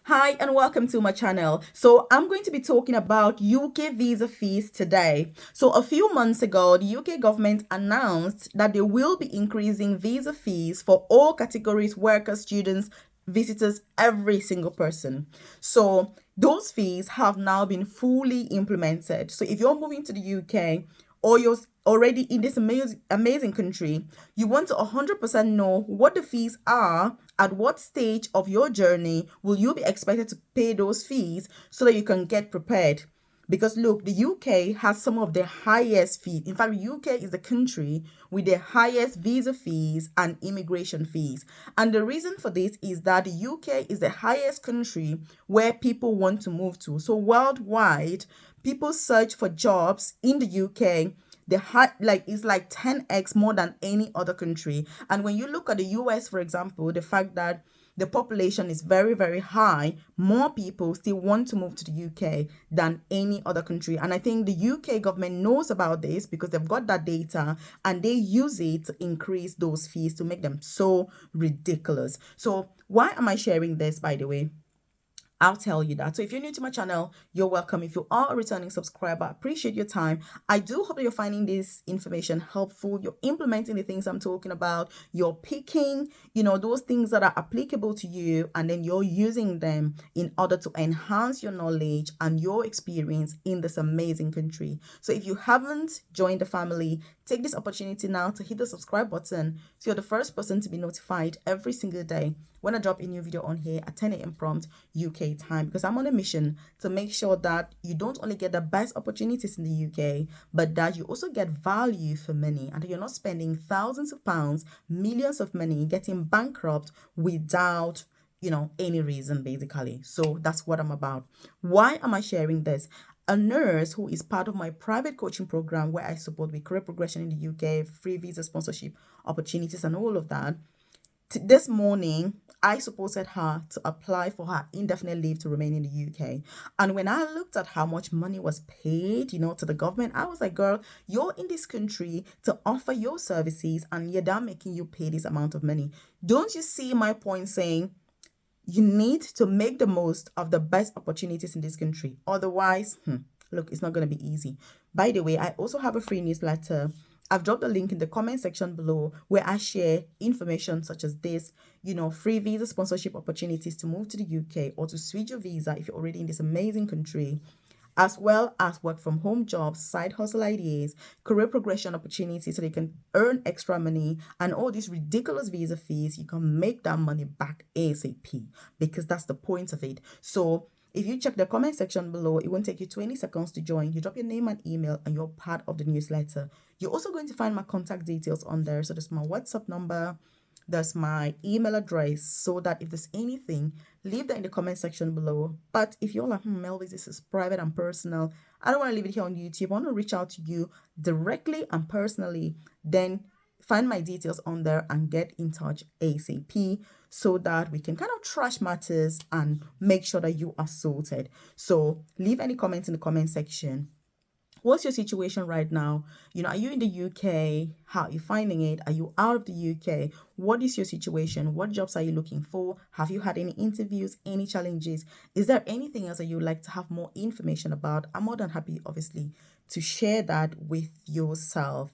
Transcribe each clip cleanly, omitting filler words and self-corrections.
Hi and welcome to my channel. So I'm going to be talking about UK visa fees today. So a few months ago, the UK government announced that they will be increasing visa fees for all categories: workers, students, visitors, every single person. So those fees have now been fully implemented. So if you're moving to the UK or you're already in this amazing country, you want to 100% know what the fees are. At what stage of your journey will you be expected to pay those fees so that you can get prepared? Because look, the UK has some of the highest fees. In fact, the UK is the country with the highest visa fees and immigration fees. And the reason for this is that the UK is the highest country where people want to move to. So worldwide, people search for jobs in the UK. The high, like, it's like 10x more than any other country. And when you look at the US, for example, the fact that the population is very, very high, more people still want to move to the UK than any other country. And I think the UK government knows about this because they've got that data and they use it to increase those fees to make them so ridiculous. So why am I sharing this, by the way? I'll tell you that. So if you're new to my channel, you're welcome. If you are a returning subscriber, I appreciate your time. I do hope that you're finding this information helpful. You're implementing the things I'm talking about. You're picking, those things that are applicable to you, and then you're using them in order to enhance your knowledge and your experience in this amazing country. So if you haven't joined the family, take this opportunity now to hit the subscribe button so you're the first person to be notified every single day when I drop a new video on here at 10 a.m. prompt UK time, because I'm on a mission to make sure that you don't only get the best opportunities in the UK, but that you also get value for money and that you're not spending thousands of pounds, millions of money getting bankrupt without any reason, basically. So that's what I'm about. Why am I sharing this? A nurse who is part of my private coaching program where I support with career progression in the UK, free visa sponsorship opportunities and all of that. This morning, I supported her to apply for her indefinite leave to remain in the UK. And when I looked at how much money was paid, to the government, I was like, girl, you're in this country to offer your services and you're not making you pay this amount of money. Don't you see my point saying you need to make the most of the best opportunities in this country? Otherwise, look, it's not going to be easy. By the way, I also have a free newsletter. I've dropped a link in the comment section below where I share information such as this, free visa sponsorship opportunities to move to the UK or to switch your visa if you're already in this amazing country, as well as work from home jobs, side hustle ideas, career progression opportunities so they can earn extra money, and all these ridiculous visa fees. You can make that money back ASAP because that's the point of it. So if you check the comment section below, it won't take you 20 seconds to join. You drop your name and email and you're part of the newsletter. You're also going to find my contact details on there. So there's my WhatsApp number, there's my email address, so that if there's anything, leave that in the comment section below. But if you're like, Melvis, this is private and personal, I don't want to leave it here on YouTube, I want to reach out to you directly and personally, then find my details on there and get in touch ASAP so that we can kind of trash matters and make sure that you are sorted. So leave any comments in the comment section. What's your situation right now? Are you in the UK? How are you finding it? Are you out of the UK? What is your situation? What jobs are you looking for? Have you had any interviews, any challenges? Is there anything else that you'd like to have more information about? I'm more than happy, obviously, to share that with yourself.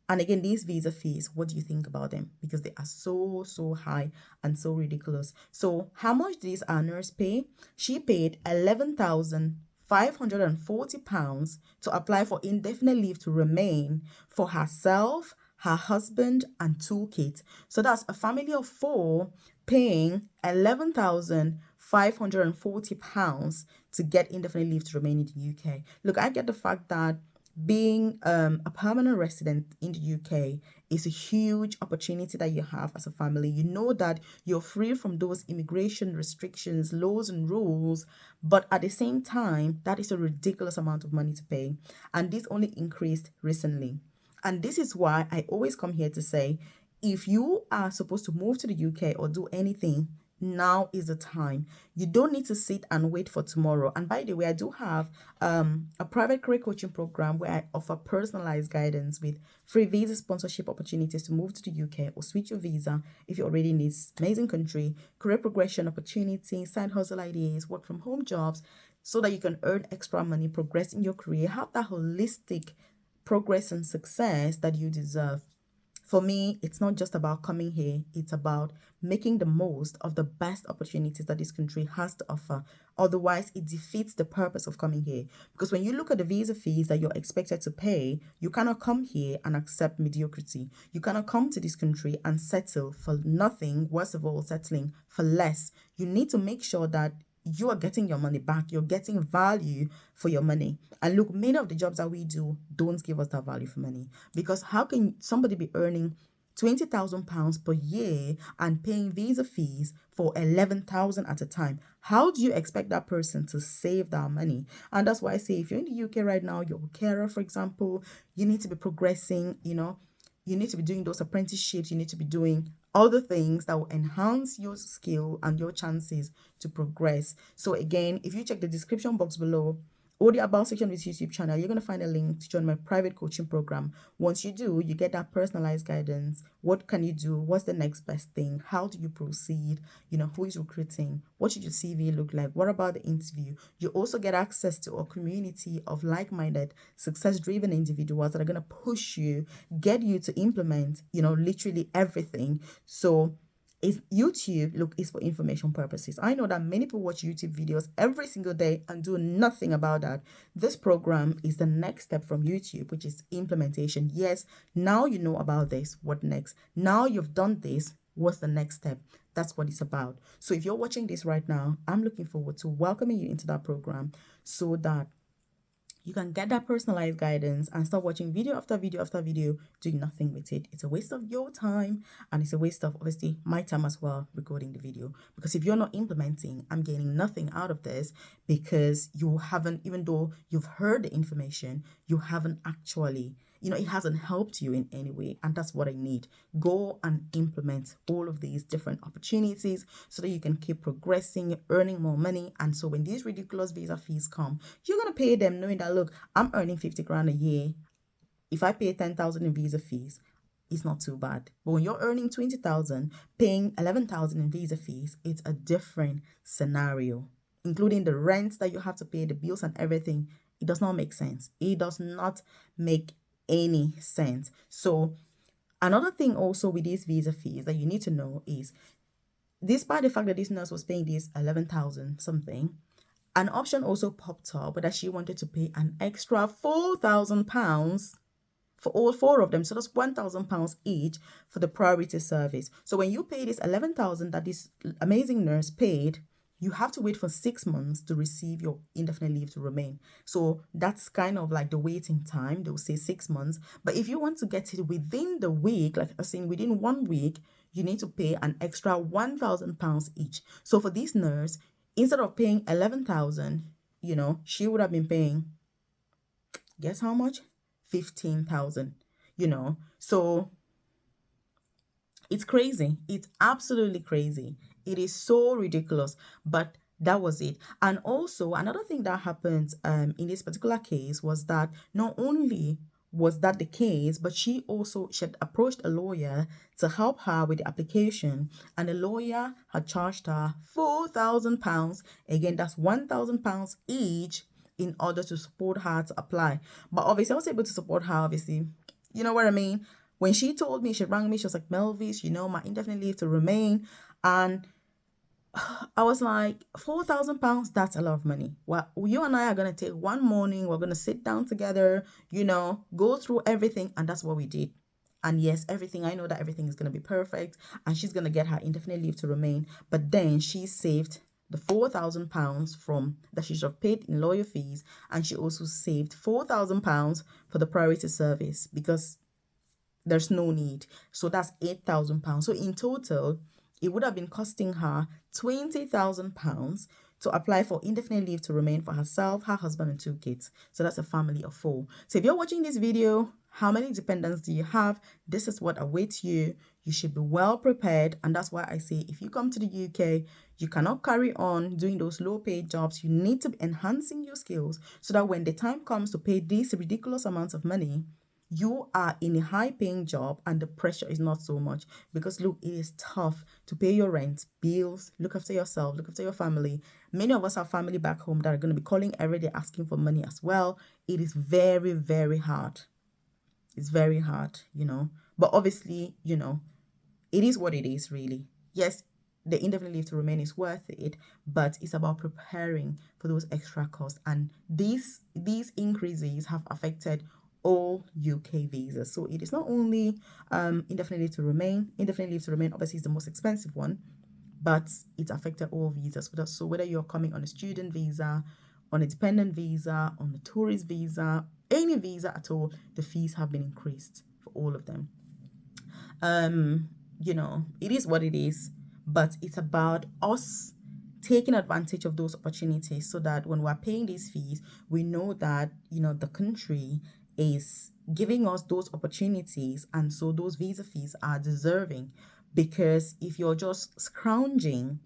And again, these visa fees, what do you think about them? Because they are so, so high and so ridiculous. So how much did this nurse pay? She paid £11,540 to apply for indefinite leave to remain for herself, her husband, and two kids. So that's a family of four paying £11,540 to get indefinite leave to remain in the UK. Look, I get the fact that being a permanent resident in the UK is a huge opportunity that you have as a family. You know that you're free from those immigration restrictions, laws, and rules, but at the same time, that is a ridiculous amount of money to pay. And this only increased recently. And this is why I always come here to say, if you are supposed to move to the UK or do anything, now is the time. You don't need to sit and wait for tomorrow. And by the way, I do have a private career coaching program where I offer personalized guidance with free visa sponsorship opportunities to move to the UK or switch your visa if you already in this amazing country, career progression opportunities, side hustle ideas, work from home jobs, so that you can earn extra money, progress in your career, have that holistic progress and success that you deserve. For me, it's not just about coming here, it's about making the most of the best opportunities that this country has to offer. Otherwise, it defeats the purpose of coming here. Because when you look at the visa fees that you're expected to pay, you cannot come here and accept mediocrity. You cannot come to this country and settle for nothing, worst of all, settling for less. You need to make sure that you are getting your money back. You're getting value for your money. And look, many of the jobs that we do don't give us that value for money. Because how can somebody be earning £20,000 per year and paying visa fees for 11,000 at a time? How do you expect that person to save that money? And that's why I say, if you're in the UK right now, you're a carer, for example, you need to be progressing, you need to be doing those apprenticeships, you need to be doing other things that will enhance your skill and your chances to progress. So again, if you check the description box below or the about section of this YouTube channel, you're going to find a link to join my private coaching program. Once you do, you get that personalized guidance. What can you do? What's the next best thing? How do you proceed? Who is recruiting? What should your CV look like? What about the interview? You also get access to a community of like-minded, success-driven individuals that are going to push you, get you to implement, literally everything. So is YouTube, look, is for information purposes. I know that many people watch YouTube videos every single day and do nothing about that. This program is the next step from YouTube, which is implementation. Yes, now you know about this. What next? Now you've done this. What's the next step? That's what it's about. So if you're watching this right now, I'm looking forward to welcoming you into that program so that you can get that personalized guidance and start watching video after video after video, doing nothing with it. It's a waste of your time and it's a waste of, obviously, my time as well, recording the video. Because if you're not implementing, I'm gaining nothing out of this, because you haven't, even though you've heard the information, you haven't actually, it hasn't helped you in any way. And that's what I need. Go and implement all of these different opportunities so that you can keep progressing, earning more money. And so when these ridiculous visa fees come, you're going to pay them knowing that, look, I'm earning 50 grand a year. If I pay 10,000 in visa fees, it's not too bad. But when you're earning 20,000, paying 11,000 in visa fees, it's a different scenario, including the rent that you have to pay, the bills and everything. It does not make sense. It does not make any sense. So another thing also with these visa fees that you need to know is, despite the fact that this nurse was paying this 11,000 something, an option also popped up that she wanted to pay an extra £4,000 for all four of them. So that's £1,000 each for the priority service. So when you pay this 11,000 that this amazing nurse paid, you have to wait for 6 months to receive your indefinite leave to remain. So that's kind of like the waiting time. They'll say 6 months. But if you want to get it within the week, like I was saying, within 1 week, you need to pay an extra £1,000 each. So for this nurse, instead of paying 11,000, she would have been paying, guess how much? 15,000, So it's crazy. It's absolutely crazy. It is so ridiculous, but that was it. And also another thing that happened in this particular case was that not only was that the case, but she had approached a lawyer to help her with the application, and the lawyer had charged her £4,000. Again, that's £1,000 each in order to support her to apply. But obviously, I was able to support her, obviously. You know what I mean? When she told me, she rang me, she was like, Melvis, my indefinite leave to remain. And I was like, £4,000, that's a lot of money. Well, you and I are going to take one morning, we're going to sit down together, go through everything. And that's what we did. And yes, I know that everything is going to be perfect and she's going to get her indefinite leave to remain. But then she saved the £4,000 from that she should have paid in lawyer fees, and she also saved £4,000 for the priority service because there's no need. So that's £8,000. So in total, it would have been costing her £20,000 to apply for indefinite leave to remain for herself, her husband, and 2 kids. So that's a family of 4. So if you're watching this video, how many dependents do you have? This is what awaits you. You should be well prepared. And that's why I say if you come to the UK, you cannot carry on doing those low paid jobs. You need to be enhancing your skills so that when the time comes to pay these ridiculous amounts of money, you are in a high paying job and the pressure is not so much. Because look, it is tough to pay your rent, bills, look after yourself, look after your family. Many of us have family back home that are going to be calling every day asking for money as well. It is very, very hard. It's very hard, but obviously, it is what it is, really. Yes, the indefinite leave to remain is worth it, but it's about preparing for those extra costs. And these increases have affected all UK visas. So it is not only indefinite leave to remain. Indefinite leave to remain obviously is the most expensive one, but it affected all visas. So whether you're coming on a student visa, on a dependent visa, on a tourist visa, any visa at all, the fees have been increased for all of them. It is what it is, but it's about us taking advantage of those opportunities so that when we're paying these fees, we know that, the country is giving us those opportunities. And so those visa fees are deserving, because if you're just scrounging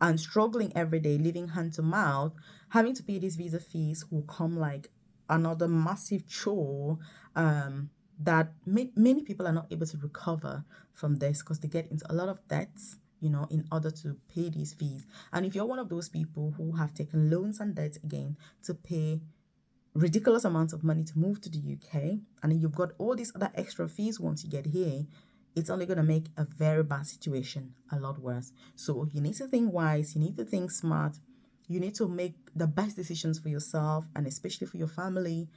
and struggling every day, living hand to mouth, having to pay these visa fees will come like another massive chore that many people are not able to recover from this, because they get into a lot of debts, in order to pay these fees. And if you're one of those people who have taken loans and debts again to pay ridiculous amounts of money to move to the UK, and then you've got all these other extra fees once you get here, it's only going to make a very bad situation a lot worse. So you need to think wise, you need to think smart, you need to make the best decisions for yourself and especially for your family,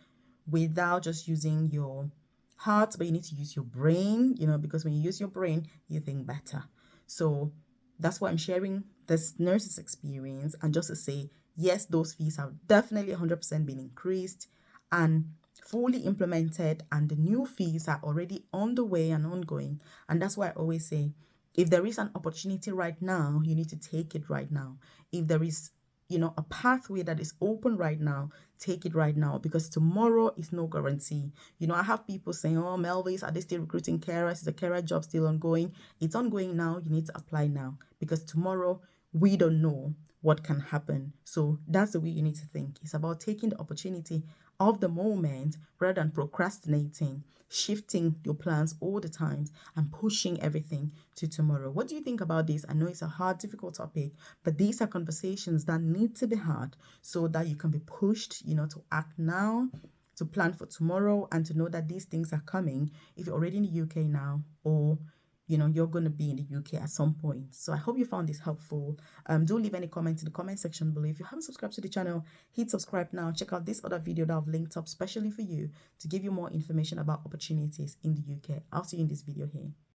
without just using your heart, but you need to use your brain, because when you use your brain, you think better. So that's why I'm sharing this nurse's experience, and just to say, yes, those fees have definitely 100% been increased and fully implemented, and the new fees are already on the way and ongoing. And that's why I always say, if there is an opportunity right now, you need to take it right now. If there is a pathway that is open right now, take it right now, because tomorrow is no guarantee. I have people saying, oh, Melvis, are they still recruiting carers? Is the carer job still ongoing? It's ongoing now. You need to apply now, because tomorrow we don't know what can happen. So that's the way you need to think. It's about taking the opportunity of the moment rather than procrastinating, shifting your plans all the time and pushing everything to tomorrow. What do you think about this? I know it's a hard, difficult topic, but these are conversations that need to be had so that you can be pushed, to act now, to plan for tomorrow, and to know that these things are coming if you're already in the UK now, or you're going to be in the UK at some point. So I hope you found this helpful. Do leave any comments in the comment section below. If you haven't subscribed to the channel, hit subscribe now. Check out this other video that I've linked up specially for you to give you more information about opportunities in the UK. I'll see you in this video here.